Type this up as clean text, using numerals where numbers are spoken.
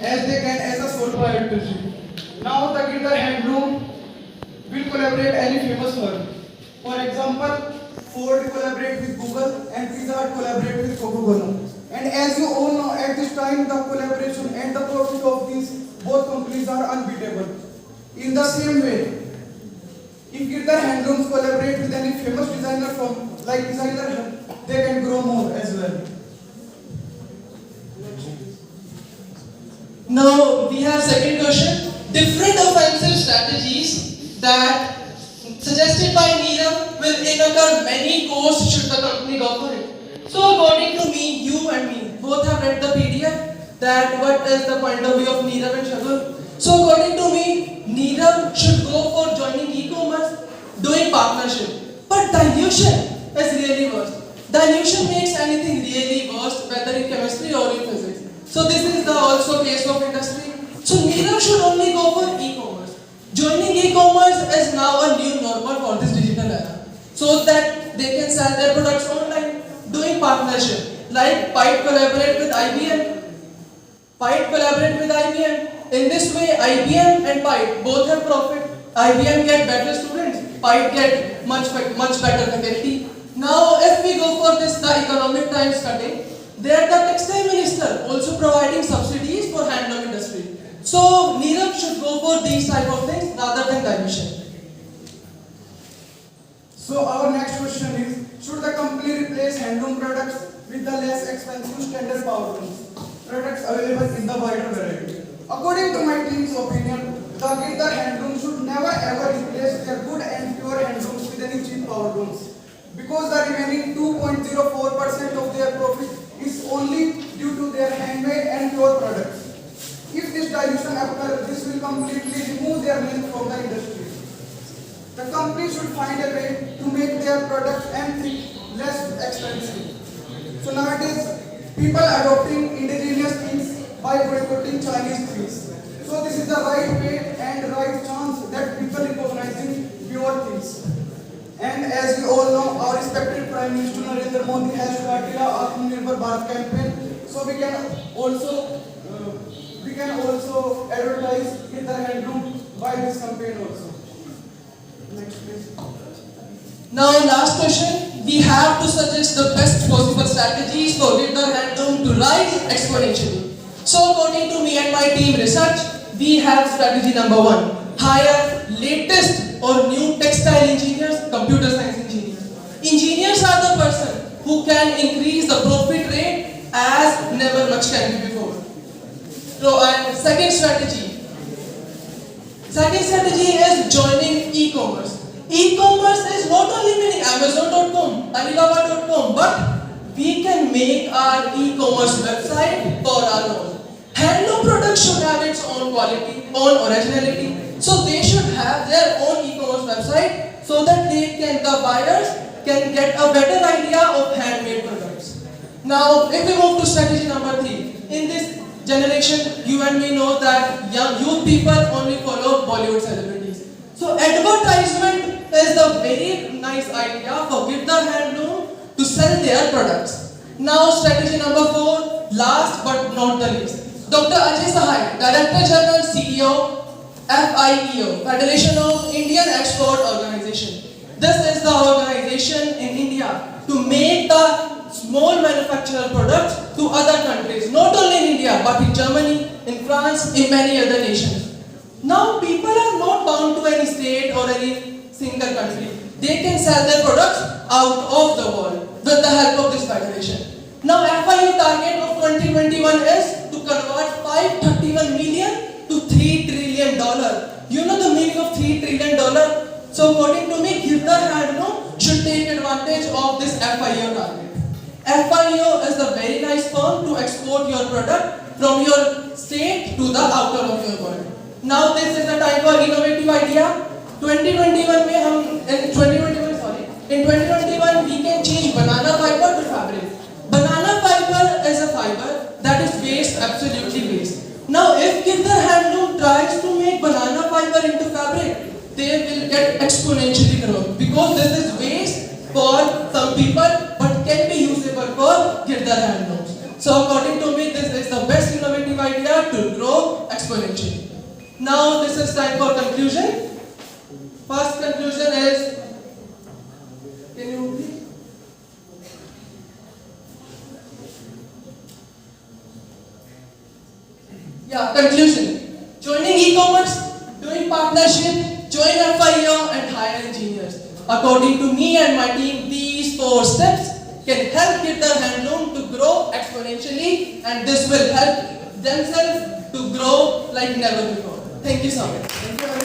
as they can as a sole proprietorship. Now the Girdhar Handloom will collaborate any famous firm. For example, Ford collaborate with Google and Pizza Hut collaborate with Coca-Cola. And as you all know, at this time the collaboration and the profit of these both companies are unbeatable. In the same way, if Girdhar Handlooms collaborate with any famous designer firm like designer, they can grow more as well. Now we have second question. Different offensive strategies that suggested by Neerav will incur many costs should the company go for it. So according to me, you and me both have read the PDF that what is the point of view of Neerav and Shagul. So according to me, Neerav should go for joining e-commerce, doing partnership. But dilution is really worse. Dilution makes anything really worse, whether in chemistry or in physics. So this is the also case of industry. So Neerav should only go for e-commerce. Joining e-commerce is now a new normal for this digital era. So that they can sell their products online, doing partnership. Like Pipe collaborate with IBM. Pipe collaborate with IBM. In this way, IBM and Pipe both have profit. IBM get better students. Pipe get much better faculty. Now, if we go for this, the economic times cutting, there the textile minister also providing subsidies for handloom industry. So Neerav should go for these type of things rather than dilution. So our next question is, should the company replace handloom products with the less expensive standard power looms products available in the wider variety? According to my team's opinion, the Girdhar Handloom should never ever replace their good and pure handlooms with any cheap power looms, because the remaining 2.04% of their profit is only due to their handmade and pure products. If this dilution occurs, this will completely remove their name from the industry. The company should find a way to make their products and things less expensive. So nowadays, people adopting indigenous things by boycotting Chinese things. So this is the right way and right chance that people recognizing pure things. And as we all know, our respected Prime Minister Narendra Modi has started our Atmanirbhar Bharat campaign. So we can also advertise Girdhar Handloom by this campaign also. Next please. Now last question, we have to suggest the best possible strategies for Girdhar Handloom to rise exponentially. So according to me and my team research, we have strategy number 1. Hire latest or new textile engineers, computer science engineers. Engineers are the person who can increase the profit rate as never much can be before. So and second strategy is joining e-commerce. E-commerce is not only meaning Amazon.com, Alibaba.com, but we can make our e-commerce website for our own. Handloom products should have its own quality, own originality. So they should have their own e-commerce website so that the buyers can get a better idea of handmade products. Now, if we move to strategy number 3, in this generation, you and me know that young youth people only follow Bollywood celebrities. So advertisement is the very nice idea for Girdhar Handloom to sell their products. Now, strategy number 4, last but not the least. Dr. Ajay Sahai, Director General CEO, FIEO, Federation of Indian Export Organization. This is the organization in India to make the small manufacturer products to other countries, not only in India but in Germany, in France, in many other nations. Now people are not bound to any state or any single country. They can sell their products out of the world with the help of this federation. Now FIU target of 2021 is to convert 531 million to $3 trillion. You know the meaning of $3 trillion? So according to me, Girdhar Handloom should take advantage of this FIO target. FIO is a very nice firm to export your product from your state to the outer of your world. Now this is the time for innovative idea. In 2021 we can change banana fiber to fabric. Banana fiber is a fiber that is waste, absolutely waste. Now if Girdhar Handloom tries to make banana fiber into fabric, they will get exponentially growth because this is waste for some people but can be usable for Girdhar Handlooms. So according to me, this is the best innovative idea to to grow exponentially. Now this is time for conclusion. First conclusion is, can you please? Yeah, conclusion. Joining e-commerce, doing partnership, join FIO and hire engineers. According to me and my team, these 4 steps can help Girdhar Handloom to grow exponentially, and this will help themselves to grow like never before. Thank you so much. Thank you.